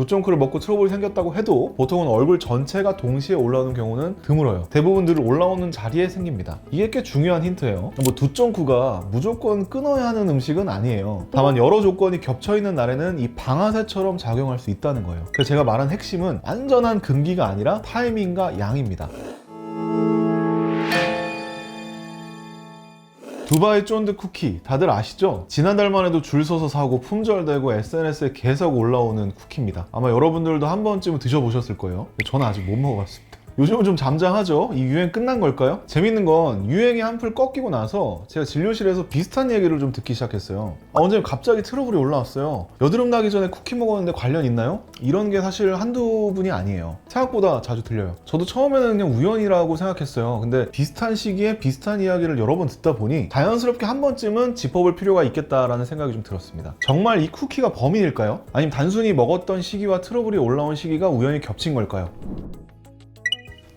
두쫑크를 먹고 트러블이 생겼다고 해도 보통은 얼굴 전체가 동시에 올라오는 경우는 드물어요. 대부분 늘 올라오는 자리에 생깁니다. 이게 꽤 중요한 힌트예요. 뭐 두쫑크가 무조건 끊어야 하는 음식은 아니에요. 다만 여러 조건이 겹쳐있는 날에는 이 방아쇠처럼 작용할 수 있다는 거예요. 그래서 제가 말한 핵심은 완전한 금기가 아니라 타이밍과 양입니다. 두바이 쫀드 쿠키 다들 아시죠? 지난달만 해도 줄 서서 사고 품절되고 SNS에 계속 올라오는 쿠키입니다. 아마 여러분들도 한 번쯤은 드셔보셨을 거예요. 저는 아직 못 먹어봤습니다. 요즘은 좀 잠잠하죠? 이 유행 끝난 걸까요? 재밌는 건 유행이 한풀 꺾이고 나서 제가 진료실에서 비슷한 얘기를 좀 듣기 시작했어요. 원장님 갑자기 트러블이 올라왔어요. 여드름 나기 전에 쿠키 먹었는데 관련 있나요? 이런 게 사실 한두 분이 아니에요. 생각보다 자주 들려요. 저도 처음에는 그냥 우연이라고 생각했어요. 근데 비슷한 시기에 비슷한 이야기를 여러 번 듣다 보니 자연스럽게 한 번쯤은 짚어볼 필요가 있겠다라는 생각이 좀 들었습니다. 정말 이 쿠키가 범인일까요? 아니면 단순히 먹었던 시기와 트러블이 올라온 시기가 우연히 겹친 걸까요?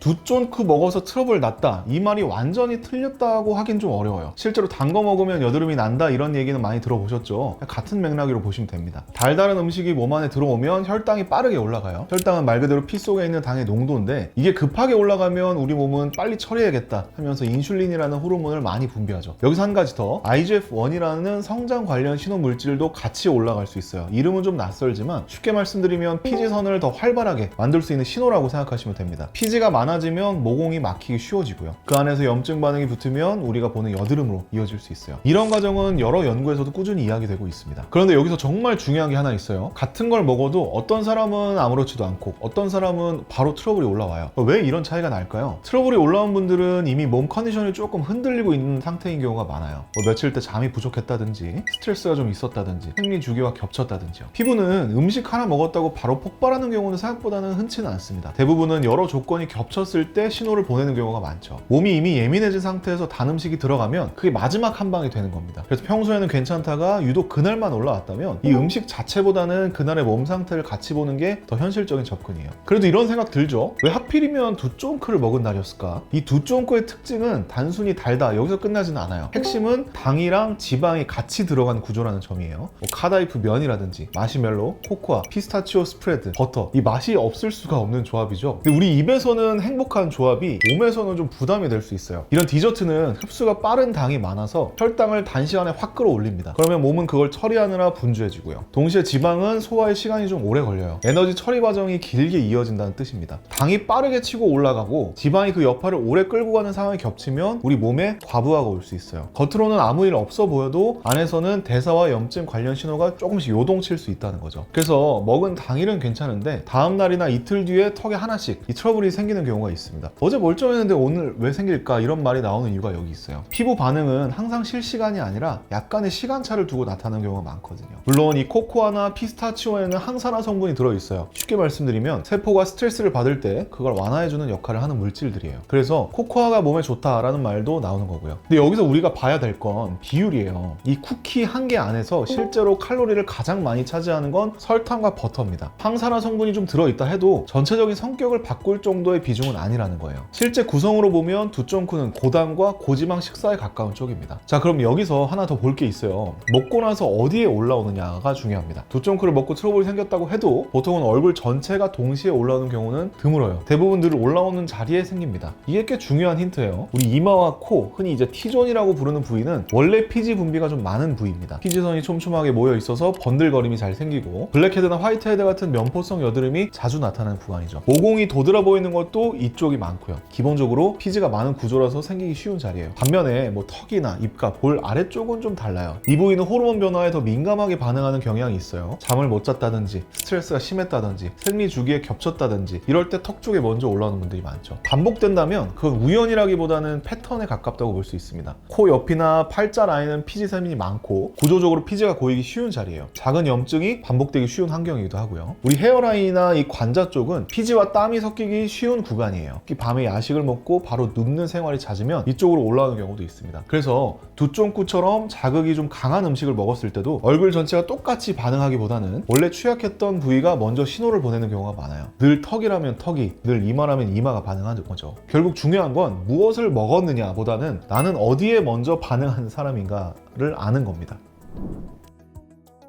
두쫑크 먹어서 트러블 났다, 이 말이 완전히 틀렸다고 하긴 좀 어려워요. 실제로 단 거 먹으면 여드름이 난다 이런 얘기는 많이 들어보셨죠? 같은 맥락으로 보시면 됩니다. 달달한 음식이 몸 안에 들어오면 혈당이 빠르게 올라가요. 혈당은 말 그대로 피 속에 있는 당의 농도인데 이게 급하게 올라가면 우리 몸은 빨리 처리해야겠다 하면서 인슐린이라는 호르몬을 많이 분비하죠. 여기서 한 가지 더, IGF-1이라는 성장 관련 신호 물질도 같이 올라갈 수 있어요. 이름은 좀 낯설지만 쉽게 말씀드리면 피지선을 더 활발하게 만들 수 있는 신호라고 생각하시면 됩니다. 피지가 많아지면 모공이 막히기 쉬워지고요. 그 안에서 염증 반응이 붙으면 우리가 보는 여드름으로 이어질 수 있어요. 이런 과정은 여러 연구에서도 꾸준히 이야기되고 있습니다. 그런데 여기서 정말 중요한 게 하나 있어요. 같은 걸 먹어도 어떤 사람은 아무렇지도 않고 어떤 사람은 바로 트러블이 올라와요. 왜 이런 차이가 날까요? 트러블이 올라온 분들은 이미 몸 컨디션이 조금 흔들리고 있는 상태인 경우가 많아요. 며칠 때 잠이 부족했다든지 스트레스가 좀 있었다든지 생리 주기와 겹쳤다든지요. 피부는 음식 하나 먹었다고 바로 폭발하는 경우는 생각보다는 흔치는 않습니다. 대부분은 여러 조건이 겹쳤을 때 신호를 보내는 경우가 많죠. 몸이 이미 예민해진 상태에서 단 음식이 들어가면 그게 마지막 한 방이 되는 겁니다. 그래서 평소에는 괜찮다가 유독 그날만 올라왔다면 이 음식 자체보다는 그날의 몸 상태를 같이 보는 게 더 현실적인 접근이에요. 그래도 이런 생각 들죠? 왜 하필이면 두쫑크를 먹은 날이었을까? 이 두쫑크의 특징은 단순히 달다 여기서 끝나지는 않아요. 핵심은 당이랑 지방이 같이 들어간 구조라는 점이에요. 카다이프 면이라든지 마시멜로, 코코아, 피스타치오 스프레드, 버터, 이 맛이 없을 수가 없는 조합이죠. 근데 우리 입에서는 행복한 조합이 몸에서는 좀 부담이 될 수 있어요. 이런 디저트는 흡수가 빠른 당이 많아서 혈당을 단시간에 확 끌어올립니다. 그러면 몸은 그걸 처리하느라 분주해지고요. 동시에 지방은 소화의 시간이 좀 오래 걸려요. 에너지 처리 과정이 길게 이어진다는 뜻입니다. 당이 빠르게 치고 올라가고 지방이 그 여파를 오래 끌고 가는 상황이 겹치면 우리 몸에 과부하가 올 수 있어요. 겉으로는 아무 일 없어 보여도 안에서는 대사와 염증 관련 신호가 조금씩 요동칠 수 있다는 거죠. 그래서 먹은 당일은 괜찮은데 다음날이나 이틀 뒤에 턱에 하나씩 이 트러블이 생기는 경우가 있습니다. 어제 멀쩡했는데 오늘 왜 생길까? 이런 말이 나오는 이유가 여기 있어요. 피부 반응은 항상 실시간이 아니라 약간의 시간차를 두고 나타나는 경우가 많거든요. 물론 이 코코아나 피스타치오에는 항산화 성분이 들어있어요. 쉽게 말씀드리면 세포가 스트레스를 받을 때 그걸 완화해주는 역할을 하는 물질들이에요. 그래서 코코아가 몸에 좋다라는 말도 나오는 거고요. 근데 여기서 우리가 봐야 될 건 비율이에요. 이 쿠키 한 개 안에서 실제로 칼로리를 가장 많이 차지하는 건 설탕과 버터입니다. 항산화 성분이 좀 들어있다 해도 전체적인 성격을 바꿀 정도의 비중은 아니라는 거예요. 실제 구성으로 보면 두쫑크는 고당과 고지방 식사에 가까운 쪽입니다. 자, 그럼 여기서 하나 더 볼 게 있어요. 먹고 나서 어디에 올라오느냐가 중요합니다. 두쫑크를 먹고 트러블이 생겼다고 해도 보통은 얼굴 전체가 동시에 올라오는 경우는 드물어요. 대부분 늘 올라오는 자리에 생깁니다. 이게 꽤 중요한 힌트예요. 우리 이마와 코, 흔히 이제 T존이라고 부르는 부위는 원래 피지 분비가 좀 많은 부위입니다. 피지선이 촘촘하게 모여 있어서 번들거림이 잘 생기고 블랙헤드나 화이트헤드 같은 면포성 여드름이 자주 나타나는 구간이죠. 모공이 도드라 보이는 것도 이쪽이 많고요. 기본적으로 피지가 많은 구조라서 생기기 쉬운 자리예요. 반면에 턱이나 입가, 볼 아래쪽은 좀 달라요. 이 부위는 호르몬 변화에 더 민감하게 반응하는 경향이 있어요. 잠을 못 잤다든지 스트레스가 심했다든지 생리 주기에 겹쳤다든지 이럴 때 턱 쪽에 먼저 올라오는 분들이 많죠. 반복된다면 그건 우연이라기보다는 패턴에 가깝다고 볼 수 있습니다. 코 옆이나 팔자 라인은 피지세민이 많고 구조적으로 피지가 고이기 쉬운 자리예요. 작은 염증이 반복되기 쉬운 환경이기도 하고요. 우리 헤어라인이나 이 관자 쪽은 피지와 땀이 섞이기 쉬운 구간이에요. 특히 밤에 야식을 먹고 바로 눕는 생활이 잦으면 이쪽으로 올라오는 경우도 있습니다. 그래서 두쫑크처럼 자극이 좀 강한 음식을 먹었을 때도 얼굴 전체가 똑같이 반응하기보다는 원래 취약했던 부위가 먼저 신호를 보내는 경우가 많아요. 늘 턱이라면 턱이, 늘 이마라면 이마가 반응하는 거죠. 결국 중요한 건 무엇을 먹었느냐 보다는 나는 어디에 먼저 반응하는 사람인가를 아는 겁니다.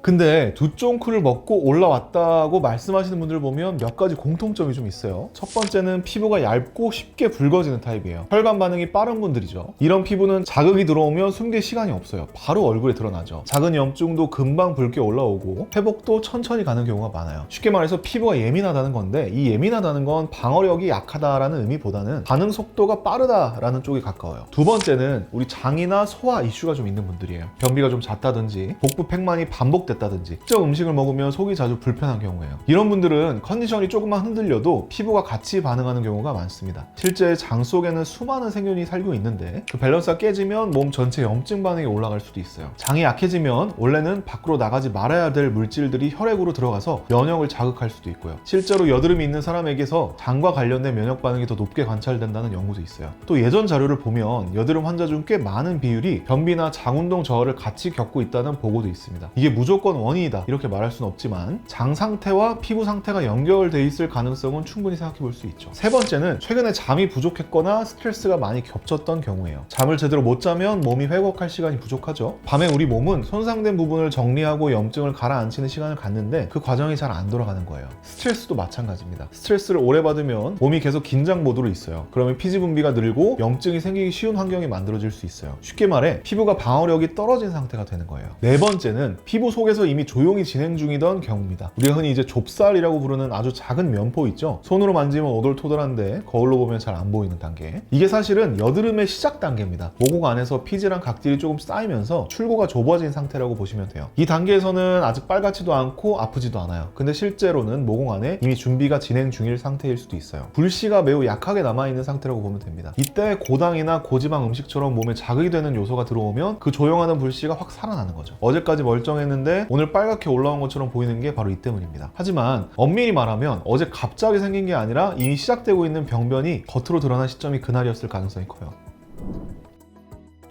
근데 두쫑크를 먹고 올라왔다고 말씀하시는 분들 보면 몇 가지 공통점이 좀 있어요. 첫 번째는 피부가 얇고 쉽게 붉어지는 타입이에요. 혈관 반응이 빠른 분들이죠. 이런 피부는 자극이 들어오면 숨길 시간이 없어요. 바로 얼굴에 드러나죠. 작은 염증도 금방 붉게 올라오고 회복도 천천히 가는 경우가 많아요. 쉽게 말해서 피부가 예민하다는 건데, 이 예민하다는 건 방어력이 약하다라는 의미보다는 반응 속도가 빠르다라는 쪽에 가까워요. 두 번째는 우리 장이나 소화 이슈가 좀 있는 분들이에요. 변비가 좀 잦다든지 복부 팽만이 반복됐다든지 특정 음식을 먹으면 속이 자주 불편한 경우예요. 이런 분들은 컨디션이 조금만 흔들려도 피부가 같이 반응하는 경우가 많습니다. 실제 장 속에는 수많은 생균이 살고 있는데 그 밸런스가 깨지면 몸 전체 염증 반응이 올라갈 수도 있어요. 장이 약해지면 원래는 밖으로 나가지 말아야 될 물질들이 혈액으로 들어가서 면역을 자극할 수도 있고요. 실제로 여드름이 있는 사람에게서 장과 관련된 면역 반응이 더 높게 관찰된다는 연구도 있어요. 또 예전 자료를 보면 여드름 환자 중 꽤 많은 비율이 변비나 장운동 저하를 같이 겪고 있다는 보고도 있습니다. 이게 무조건 원인이다 이렇게 말할 수는 없지만 장 상태와 피부 상태가 연결돼 있을 가능성은 충분히 생각해 볼 수 있죠. 세 번째는 최근에 잠이 부족했거나 스트레스가 많이 겹쳤던 경우예요. 잠을 제대로 못 자면 몸이 회복할 시간이 부족하죠. 밤에 우리 몸은 손상된 부분을 정리하고 염증을 가라앉히는 시간을 갖는데 그 과정이 잘 안 돌아가는 거예요. 스트레스도 마찬가지입니다. 스트레스를 오래 받으면 몸이 계속 긴장 모드로 있어요. 그러면 피지 분비가 늘고 염증이 생기기 쉬운 환경이 만들어질 수 있어요. 쉽게 말해 피부가 방어력이 떨어진 상태가 되는 거예요. 네 번째는 피부 속에서 이미 조용히 진행 중이던 경우입니다. 우리가 흔히 이제 좁쌀이라고 부르는 아주 작은 면포 있죠. 손으로 만지면 오돌토돌한데 거울로 보면 잘 안 보이는 단계. 이게 사실은 여드름의 시작 단계입니다. 모공 안에서 피지랑 각질이 조금 쌓이면서 출구가 좁아진 상태라고 보시면 돼요. 이 단계에서는 아직 빨갛지도 않고 아프지도 않아요. 근데 실제로는 모공 안에 이미 준비가 진행 중일 상태일 수도 있어요. 불씨가 매우 약하게 남아있는 상태라고 보면 됩니다. 이때 고당이나 고지방 음식처럼 몸에 자극이 되는 요소가 들어오면 그 조용하던 불씨가 확 살아나는 거죠. 어제까지 멀쩡했는데 오늘 빨갛게 올라온 것처럼 보이는 게 바로 이 때문입니다. 하지만 엄밀히 말하면 어제 갑자기 생긴 게 아니라 이미 시작되고 있는 병변이 겉으로 드러난 시점이 그날이었을 가능성이 커요.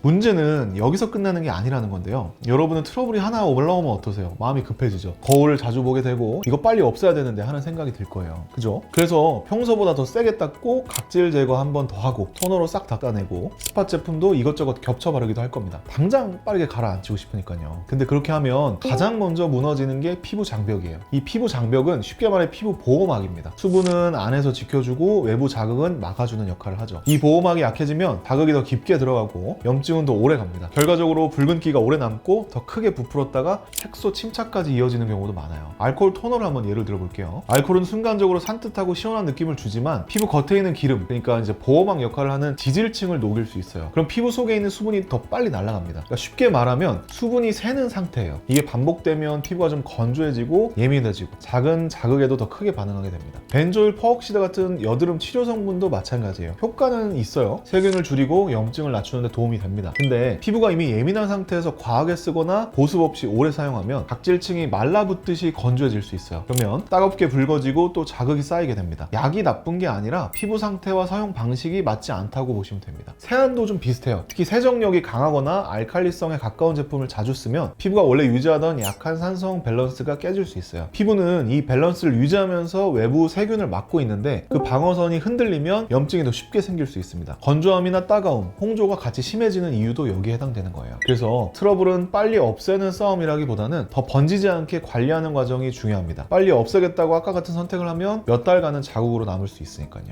문제는 여기서 끝나는 게 아니라는 건데요. 여러분은 트러블이 하나 올라오면 어떠세요? 마음이 급해지죠. 거울을 자주 보게 되고 이거 빨리 없애야 되는데 하는 생각이 들 거예요. 그죠? 그래서 평소보다 더 세게 닦고 각질 제거 한 번 더 하고 토너로 싹 닦아내고 스팟 제품도 이것저것 겹쳐 바르기도 할 겁니다. 당장 빠르게 가라앉히고 싶으니까요. 근데 그렇게 하면 가장 먼저 무너지는 게 피부 장벽이에요. 이 피부 장벽은 쉽게 말해 피부 보호막입니다. 수분은 안에서 지켜주고 외부 자극은 막아주는 역할을 하죠. 이 보호막이 약해지면 자극이 더 깊게 들어가고 염증 더 오래 갑니다. 결과적으로 붉은기가 오래 남고 더 크게 부풀었다가 색소 침착까지 이어지는 경우도 많아요. 알코올 토너를 한번 예를 들어 볼게요. 알코올은 순간적으로 산뜻하고 시원한 느낌을 주지만 피부 겉에 있는 기름, 그러니까 이제 보호막 역할을 하는 지질층을 녹일 수 있어요. 그럼 피부 속에 있는 수분이 더 빨리 날아갑니다. 그러니까 쉽게 말하면 수분이 새는 상태예요. 이게 반복되면 피부가 좀 건조해지고 예민해지고 작은 자극에도 더 크게 반응하게 됩니다. 벤조일 퍼옥시드 같은 여드름 치료 성분도 마찬가지예요. 효과는 있어요. 세균을 줄이고 염증을 낮추는 데 도움이 됩니다. 근데 피부가 이미 예민한 상태에서 과하게 쓰거나 보습 없이 오래 사용하면 각질층이 말라붙듯이 건조해질 수 있어요. 그러면 따갑게 붉어지고 또 자극이 쌓이게 됩니다. 약이 나쁜 게 아니라 피부 상태와 사용 방식이 맞지 않다고 보시면 됩니다. 세안도 좀 비슷해요. 특히 세정력이 강하거나 알칼리성에 가까운 제품을 자주 쓰면 피부가 원래 유지하던 약한 산성 밸런스가 깨질 수 있어요. 피부는 이 밸런스를 유지하면서 외부 세균을 막고 있는데 그 방어선이 흔들리면 염증이 더 쉽게 생길 수 있습니다. 건조함이나 따가움, 홍조가 같이 심해지는 이유도 여기에 해당되는 거예요. 그래서 트러블은 빨리 없애는 싸움이라기보다는 더 번지지 않게 관리하는 과정이 중요합니다. 빨리 없애겠다고 아까 같은 선택을 하면 몇 달간은 자국으로 남을 수 있으니까요.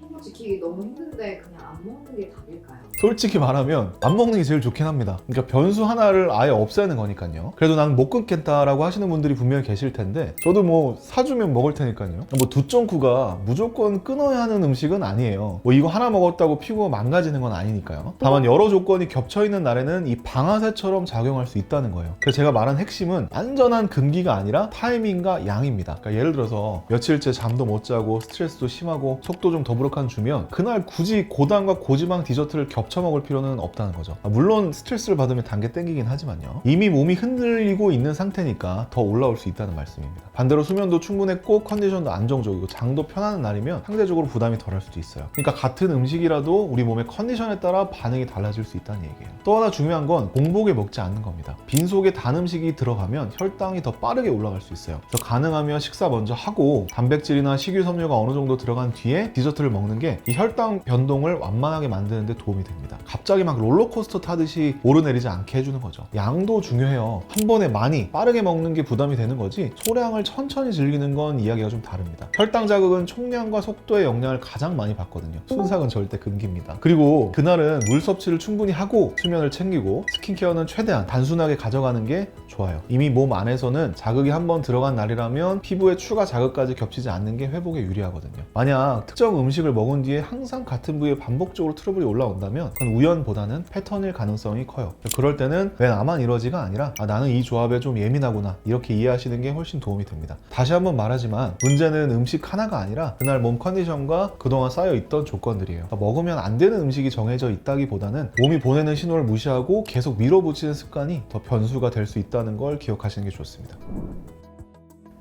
피부 지키기 너무 힘든데 그냥 안 먹는 게 답일까요? 솔직히 말하면 안 먹는 게 제일 좋긴 합니다. 그러니까 변수 하나를 아예 없애는 거니까요. 그래도 난 못 끊겠다라고 하시는 분들이 분명히 계실 텐데 저도 뭐 사주면 먹을 테니까요. 뭐 두쫑쿠가 무조건 끊어야 하는 음식은 아니에요. 뭐 이거 하나 먹었다고 피부가 망가지는 건 아니니까요. 다만 여러 조건이 겹쳐있는 날에는 이 방아쇠처럼 작용할 수 있다는 거예요. 그래서 제가 말한 핵심은 안전한 금기가 아니라 타이밍과 양입니다. 그러니까 예를 들어서 며칠째 잠도 못 자고 스트레스도 심하고 속도 좀 더부룩한 주면 그날 굳이 고당과 고지방 디저트를 겹쳐 먹을 필요는 없다는 거죠. 물론 스트레스를 받으면 단계 땡기긴 하지만요. 이미 몸이 흔들리고 있는 상태니까 더 올라올 수 있다는 말씀입니다. 반대로 수면도 충분했고 컨디션도 안정적이고 장도 편안한 날이면 상대적으로 부담이 덜할 수도 있어요. 그러니까 같은 음식이라도 우리 몸의 컨디션에 따라 반응이 달라질 수 있다는 얘기예요. 또 하나 중요한 건 공복에 먹지 않는 겁니다. 빈속에 단 음식이 들어가면 혈당이 더 빠르게 올라갈 수 있어요. 그래서 가능하면 식사 먼저 하고 단백질이나 식이섬유가 어느 정도 들어간 뒤에 디저트를 먹는 게 이 혈당 변동을 완만하게 만드는 데 도움이 됩니다. 겁니다. 갑자기 막 롤러코스터 타듯이 오르내리지 않게 해주는 거죠. 양도 중요해요. 한 번에 많이 빠르게 먹는 게 부담이 되는 거지 소량을 천천히 즐기는 건 이야기가 좀 다릅니다. 혈당 자극은 총량과 속도의 영향을 가장 많이 받거든요. 순삭은 절대 금기입니다. 그리고 그날은 물 섭취를 충분히 하고 수면을 챙기고 스킨케어는 최대한 단순하게 가져가는 게 좋아요. 이미 몸 안에서는 자극이 한번 들어간 날이라면 피부에 추가 자극까지 겹치지 않는 게 회복에 유리하거든요. 만약 특정 음식을 먹은 뒤에 항상 같은 부위에 반복적으로 트러블이 올라온다면 그건 우연보다는 패턴일 가능성이 커요. 그럴 때는 왜 나만 이러지가 아니라 나는 이 조합에 좀 예민하구나 이렇게 이해하시는 게 훨씬 도움이 됩니다. 다시 한번 말하지만 문제는 음식 하나가 아니라 그날 몸 컨디션과 그동안 쌓여있던 조건들이에요. 그러니까 먹으면 안 되는 음식이 정해져 있다기보다는 몸이 보내는 신호를 무시하고 계속 밀어붙이는 습관이 더 변수가 될 수 있다는 걸 기억하시는 게 좋습니다.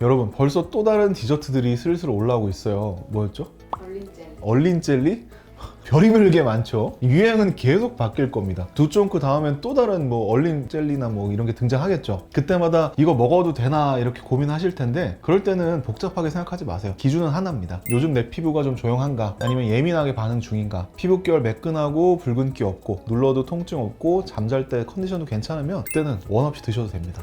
여러분 벌써 또 다른 디저트들이 슬슬 올라오고 있어요. 뭐였죠? 얼린 젤리. 얼린 젤리? 별의별 게 많죠. 유행은 계속 바뀔 겁니다. 두쫑크 다음엔 또 다른 뭐 얼린 젤리나 뭐 이런 게 등장하겠죠. 그때마다 이거 먹어도 되나 이렇게 고민하실 텐데 그럴 때는 복잡하게 생각하지 마세요. 기준은 하나입니다. 요즘 내 피부가 좀 조용한가 아니면 예민하게 반응 중인가 피부결 매끈하고 붉은기 없고 눌러도 통증 없고 잠잘 때 컨디션도 괜찮으면 그때는 원 없이 드셔도 됩니다.